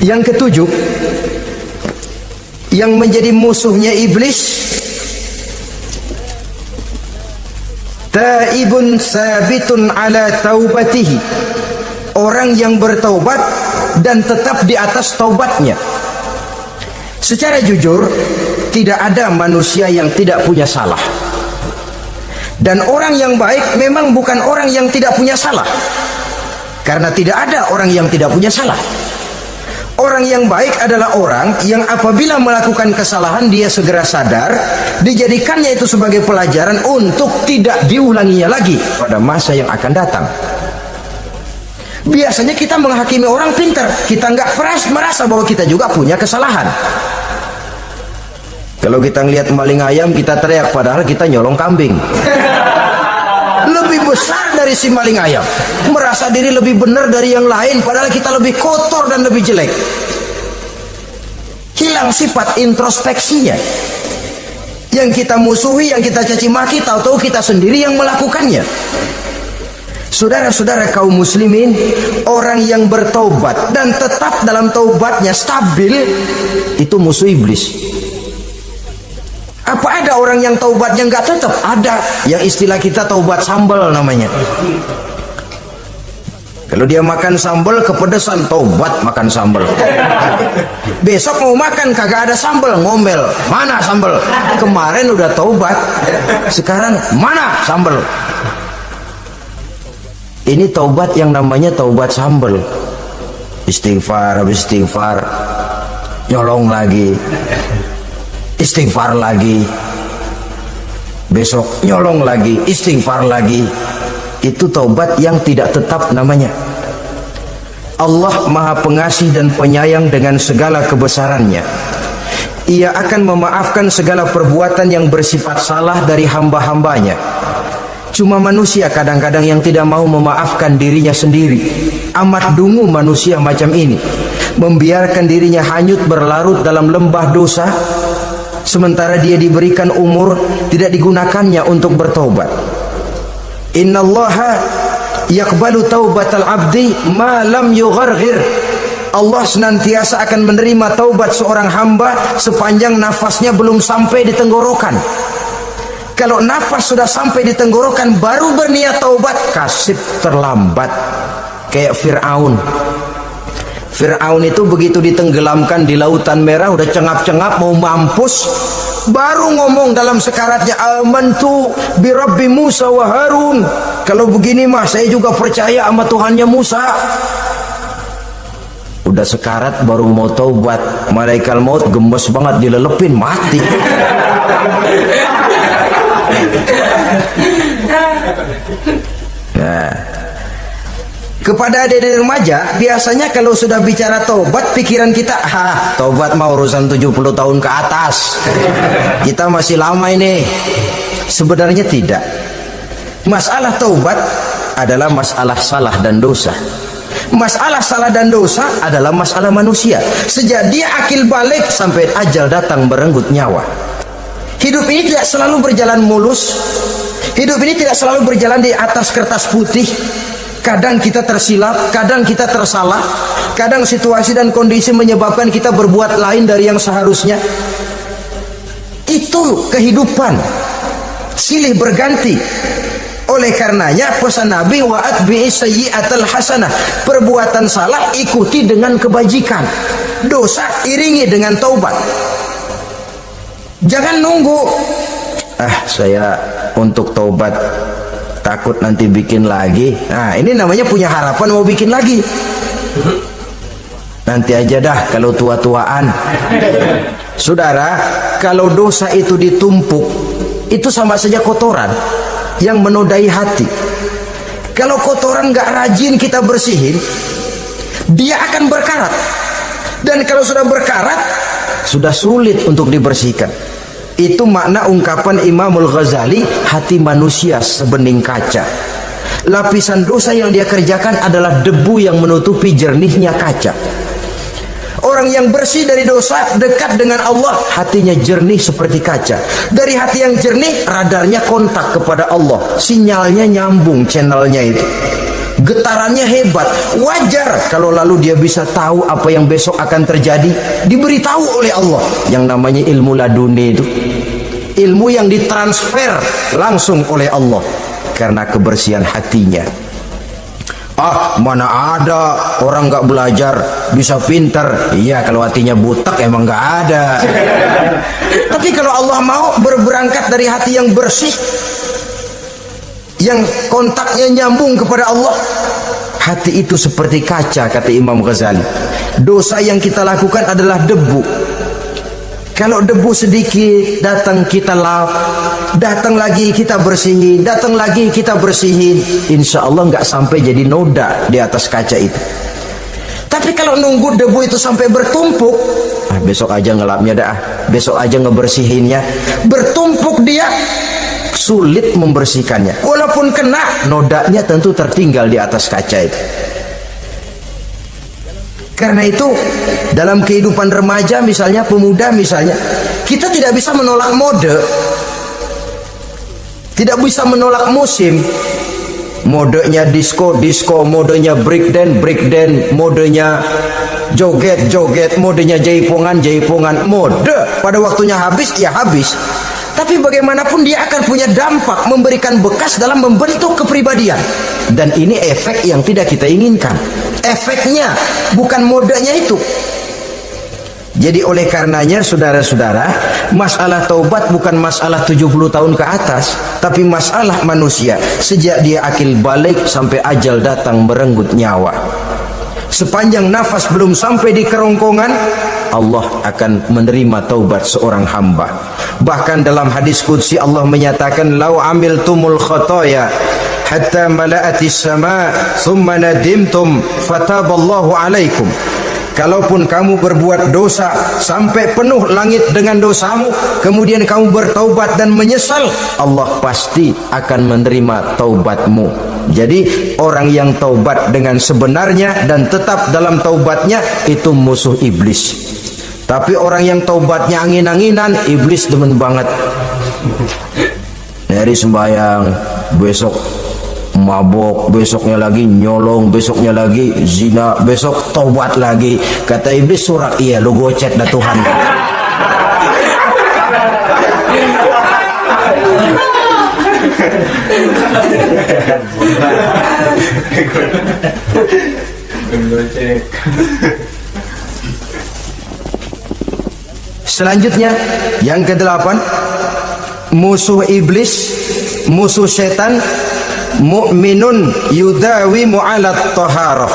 Yang ketujuh, yang menjadi musuhnya iblis, taibun sabitun ala taubatihi, orang yang bertaubat dan tetap di atas taubatnya. Secara jujur, tidak ada manusia yang tidak punya salah, dan orang yang baik memang bukan orang yang tidak punya salah, karena tidak ada orang yang tidak punya salah. Orang yang baik adalah orang yang apabila melakukan kesalahan dia segera sadar, dijadikannya itu sebagai pelajaran untuk tidak diulanginya lagi pada masa yang akan datang. Biasanya kita menghakimi orang pintar, kita nggak merasa bahwa kita juga punya kesalahan. Kalau kita ngelihat maling ayam kita teriak, padahal kita nyolong kambing. Lebih besar dari si maling ayam, merasa diri lebih benar dari yang lain, padahal kita lebih kotor dan lebih jelek. Hilang sifat introspeksinya. Yang kita musuhi, yang kita caci maki, tahu-tahu kita sendiri yang melakukannya. Saudara-saudara kaum muslimin, orang yang bertaubat dan tetap dalam taubatnya stabil, itu musuh iblis. Apa ada orang yang taubatnya nggak tetap? Ada, yang istilah kita taubat sambal namanya. Kalau dia makan sambal kepedesan, taubat makan sambal. Besok mau makan kagak ada sambal, ngomel, mana sambal? Kemarin udah taubat, sekarang mana sambal? Ini taubat yang namanya taubat sambal. Istighfar, istighfar, nyolong lagi, istighfar lagi, besok nyolong lagi, istighfar lagi. Itu taubat yang tidak tetap namanya. Allah Maha Pengasih dan Penyayang dengan segala kebesarannya. Ia akan memaafkan segala perbuatan yang bersifat salah dari hamba-hambanya. Cuma manusia kadang-kadang yang tidak mau memaafkan dirinya sendiri. Amat dungu manusia macam ini, membiarkan dirinya hanyut berlarut dalam lembah dosa, sementara dia diberikan umur tidak digunakannya untuk bertobat. Innallaha yaqbalu taubatal abdi ma lam yugharghir. Allah senantiasa akan menerima taubat seorang hamba sepanjang nafasnya belum sampai di tenggorokan. Kalau nafas sudah sampai di tenggorokan baru berniat taubat, kasib terlambat. Kayak Fir'aun. Fir'aun itu begitu ditenggelamkan di lautan merah, udah cengap-cengap mau mampus, baru ngomong dalam sekaratnya, amantu bi Rabbi Musa wa Harun. Kalau begini mah saya juga percaya sama Tuhannya Musa. Udah sekarat baru mau taubat, malaikat maut gemes banget, dilelepin, mati. Nah, kepada adik-adik remaja, biasanya kalau sudah bicara taubat, pikiran kita, taubat mau urusan 70 tahun ke atas, kita masih lama ini. Sebenarnya tidak. Masalah taubat adalah masalah salah dan dosa. Masalah salah dan dosa adalah masalah manusia. Sejak dia akil balik sampai ajal datang merenggut nyawa. Hidup ini tidak selalu berjalan mulus. Hidup ini tidak selalu berjalan di atas kertas putih. Kadang kita tersilap, kadang kita tersalah, kadang situasi dan kondisi menyebabkan kita berbuat lain dari yang seharusnya. Itu kehidupan, silih berganti. Oleh karenanya pesan Nabi, wa atbi'i sayyi'atal hasanah, perbuatan salah ikuti dengan kebajikan, dosa iringi dengan taubat. Jangan nunggu, saya untuk taubat takut nanti bikin lagi. Nah, ini namanya punya harapan mau bikin lagi. Nanti aja dah kalau tua-tuaan. Saudara, kalau dosa itu ditumpuk, itu sama saja kotoran yang menodai hati. Kalau kotoran gak rajin kita bersihin, dia akan berkarat. Dan kalau sudah berkarat, sudah sulit untuk dibersihkan. Itu makna ungkapan Imamul Ghazali, hati manusia sebening kaca. Lapisan dosa yang dia kerjakan adalah debu yang menutupi jernihnya kaca. Orang yang bersih dari dosa, dekat dengan Allah, hatinya jernih seperti kaca. Dari hati yang jernih, radarnya kontak kepada Allah, sinyalnya nyambung channelnya itu. getarannya hebat. Wajar kalau lalu dia bisa tahu apa yang besok akan terjadi, diberitahu oleh Allah. Yang namanya ilmu laduni itu, ilmu yang ditransfer langsung oleh Allah karena kebersihan hatinya. Mana ada orang nggak belajar bisa pinter? Iya, kalau hatinya butek emang nggak ada. Tapi kalau Allah mau berangkat dari hati yang bersih, yang kontaknya nyambung kepada Allah, hati itu seperti kaca, kata Imam Ghazali. Dosa yang kita lakukan adalah debu. Kalau debu sedikit datang kita lap, datang lagi kita bersihin, datang lagi kita bersihin, insya Allah nggak sampai jadi noda di atas kaca itu. Tapi kalau nunggu debu itu sampai bertumpuk, besok aja ngelapnya dah, besok aja ngebersihinnya, bertumpuk dia, sulit membersihkannya. Walaupun kena, nodanya tentu tertinggal di atas kaca itu. Karena itu dalam kehidupan remaja misalnya, pemuda misalnya, kita tidak bisa menolak mode, tidak bisa menolak musim. Modenya disco, modenya breakdance, modenya joget, modenya jaipongan, mode pada waktunya habis, ya habis. Tapi bagaimanapun dia akan punya dampak, memberikan bekas dalam membentuk kepribadian. Dan ini efek yang tidak kita inginkan. Efeknya, bukan modenya itu. Jadi oleh karenanya saudara-saudara, masalah taubat bukan masalah 70 tahun ke atas, tapi masalah manusia sejak dia akil balik sampai ajal datang merenggut nyawa. Sepanjang nafas belum sampai di kerongkongan, Allah akan menerima taubat seorang hamba. Bahkan dalam hadis qudsi Allah menyatakan, "Lau amiltumul khotoya hatta mala'atis sama thumma nadimtum fataballahu alaikum." Kalaupun kamu berbuat dosa sampai penuh langit dengan dosamu, kemudian kamu bertaubat dan menyesal, Allah pasti akan menerima taubatmu. Jadi orang yang taubat dengan sebenarnya dan tetap dalam taubatnya itu musuh iblis. Tapi orang yang taubatnya angin-anginan, iblis demen banget. Dari sembahyang, besok mabok, besoknya lagi nyolong, besoknya lagi zina, besok taubat lagi. Kata iblis, surat iya lu gocet dah Tuhan. Selanjutnya yang ke-8, musuh iblis, musuh setan, mu'minun yudawimu 'alat taharah.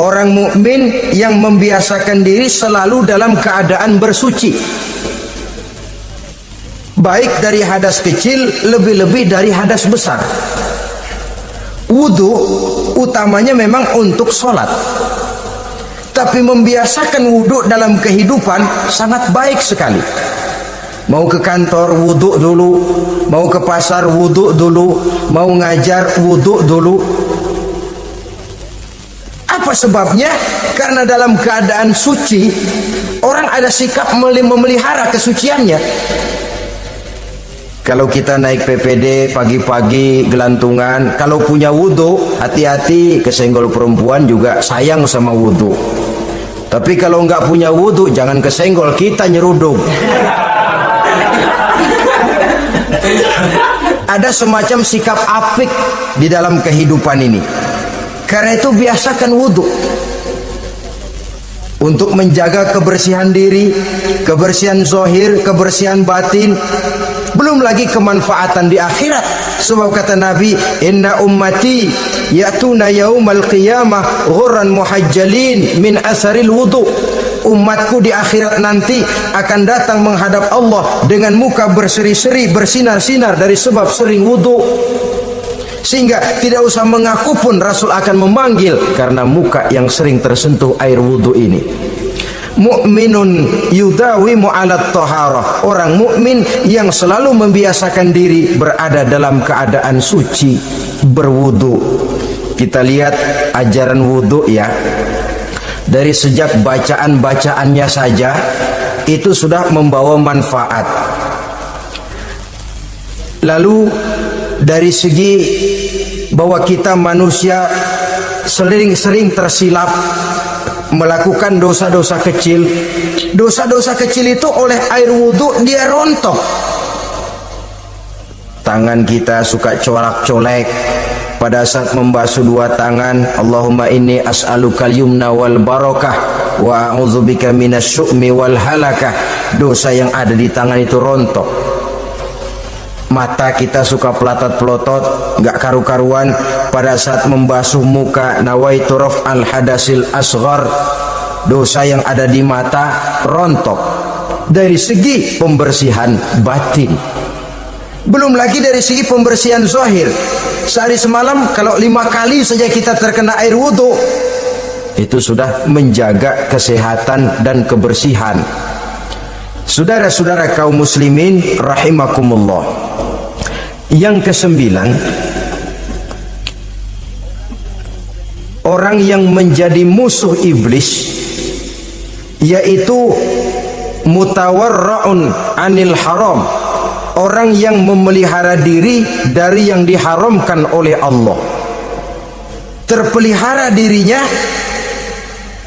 Orang mukmin yang membiasakan diri selalu dalam keadaan bersuci, baik dari hadas kecil, lebih-lebih dari hadas besar. Wudu utamanya memang untuk sholat, tapi membiasakan wudu dalam kehidupan sangat baik sekali. Mau ke kantor wudu dulu, mau ke pasar wudu dulu, mau ngajar wudu dulu. Apa sebabnya? Karena dalam keadaan suci, orang ada sikap memelihara kesuciannya. Kalau kita naik PPD pagi-pagi gelantungan, kalau punya wudu, hati-hati kesenggol perempuan juga sayang sama wudu. Tapi kalau nggak punya wudu, jangan kesenggol, kita nyeruduk. Ada semacam sikap apik di dalam kehidupan ini. Karena itu biasakan wudu untuk menjaga kebersihan diri, kebersihan zahir, kebersihan batin, belum lagi kemanfaatan di akhirat. Sebab kata Nabi, "Inna ummati ya'tuna yaumal qiyamah ghurran muhajjalin min asaril wudu." Umatku di akhirat nanti akan datang menghadap Allah dengan muka berseri-seri, bersinar-sinar dari sebab sering wudu. Sehingga tidak usah mengaku pun Rasul akan memanggil karena muka yang sering tersentuh air wudu ini. Mu'minun yudawimu 'alat taharah. Orang mukmin yang selalu membiasakan diri berada dalam keadaan suci, berwudu. Kita lihat ajaran wudu ya. Dari sejak bacaan-bacaannya saja itu sudah membawa manfaat. Lalu dari segi bahwa kita manusia sering tersilap melakukan dosa-dosa kecil. Dosa-dosa kecil itu oleh air wudhu dia rontok. Tangan kita suka colak-colek pada saat membasuh dua tangan. Allahumma inni as'alukal yumna wal barakah wa a'udzubika minasyu'mi wal halakah. Dosa yang ada di tangan itu rontok. Mata kita suka pelotot-pelotot, nggak karu-karuan pada saat membasuh muka. Nawaitu raf'al hadasil asghar. Dosa yang ada di mata rontok. Dari segi pembersihan batin, belum lagi dari segi pembersihan zahir. Sehari semalam kalau 5 kali saja kita terkena air wudhu, itu sudah menjaga kesehatan dan kebersihan. Saudara-saudara kaum muslimin rahimakumullah, yang kesembilan, orang yang menjadi musuh iblis yaitu mutawarra'un anil haram, orang yang memelihara diri dari yang diharamkan oleh Allah. Terpelihara dirinya,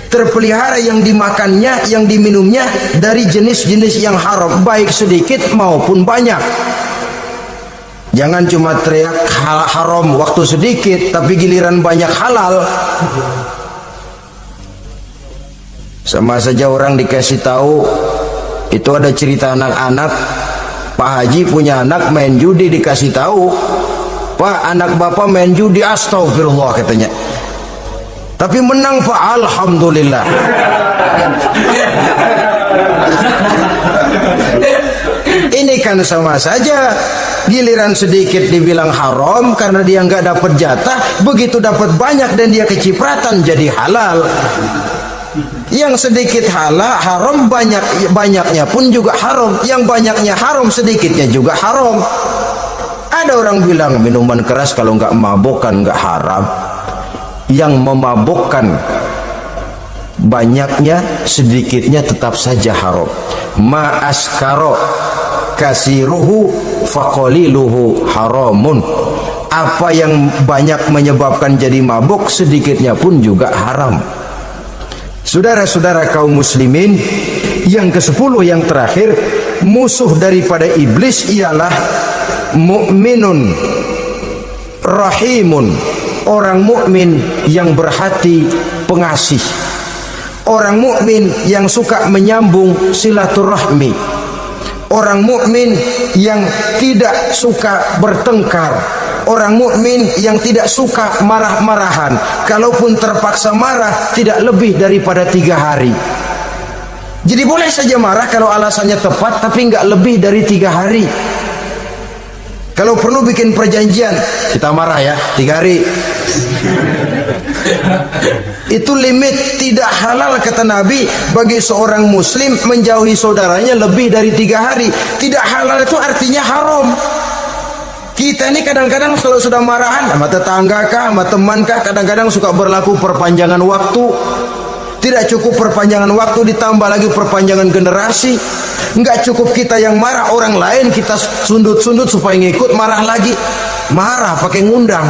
terpelihara yang dimakannya, yang diminumnya dari jenis-jenis yang haram, baik sedikit maupun banyak. Jangan cuma teriak haram waktu sedikit, tapi giliran banyak halal. Sama saja orang dikasih tahu, itu ada cerita anak-anak, Pak Haji punya anak main judi, dikasih tahu, Pak, anak bapak main judi, astagfirullah katanya, tapi menang Pak, alhamdulillah. Ini kan sama saja, giliran sedikit dibilang haram karena dia nggak dapat jatah, begitu dapat banyak dan dia kecipratan jadi halal. Yang sedikit halal haram, banyaknya pun juga haram. Yang banyaknya haram, sedikitnya juga haram. Ada orang bilang minuman keras kalau nggak mabok kan nggak haram. Yang memabukkan banyaknya, sedikitnya tetap saja haram. Ma askaro kasiruhu faqaliluhu haramun. Apa yang banyak menyebabkan jadi mabuk, sedikitnya pun juga haram. Saudara-saudara kaum muslimin, yang ke-10, yang terakhir, musuh daripada iblis ialah mukminun rahimun, orang mukmin yang berhati pengasih, orang mukmin yang suka menyambung silaturahmi, orang mukmin yang tidak suka bertengkar, orang mukmin yang tidak suka marah-marahan. Kalaupun terpaksa marah, tidak lebih daripada 3 hari. Jadi boleh saja marah kalau alasannya tepat, tapi nggak lebih dari 3 hari. Kalau perlu bikin perjanjian, kita marah ya 3 hari. Itu limit. Tidak halal kata Nabi bagi seorang muslim menjauhi saudaranya lebih dari 3 hari. Tidak halal itu artinya haram. Kita ini kadang-kadang kalau sudah marahan sama tetangga kah, sama teman kah, kadang-kadang suka berlaku perpanjangan waktu. Tidak cukup perpanjangan waktu, ditambah lagi perpanjangan generasi. Enggak cukup kita yang marah, orang lain kita sundut-sundut supaya ngikut marah lagi. Marah pakai ngundang.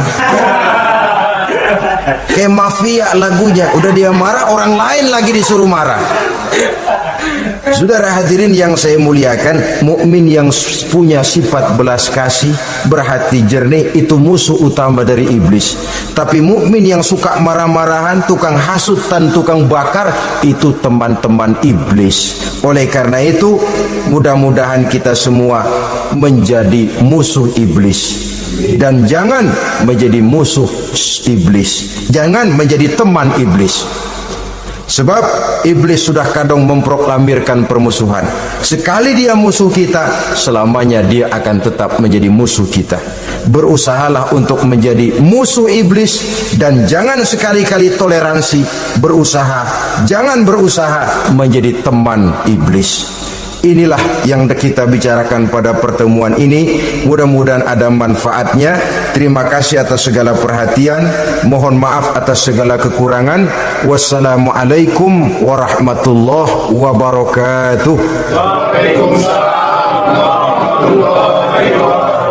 Kayak mafia lagunya, udah dia marah, orang lain lagi disuruh marah. Saudara hadirin yang saya muliakan, mukmin yang punya sifat belas kasih, berhati jernih, itu musuh utama dari iblis. Tapi mukmin yang suka marah-marahan, tukang hasutan, tukang bakar, itu teman-teman iblis. Oleh karena itu, mudah-mudahan kita semua menjadi musuh iblis. Dan jangan menjadi musuh iblis, jangan menjadi teman iblis. Sebab iblis sudah kadang memproklamirkan permusuhan. Sekali dia musuh kita, selamanya dia akan tetap menjadi musuh kita. Berusahalah untuk menjadi musuh iblis, dan jangan sekali-kali toleransi. Jangan berusaha menjadi teman iblis. Inilah yang kita bicarakan pada pertemuan ini. Mudah-mudahan ada manfaatnya. Terima kasih atas segala perhatian. Mohon maaf atas segala kekurangan. Wassalamualaikum warahmatullahi wabarakatuh. Waalaikumsalam warahmatullahi wabarakatuh.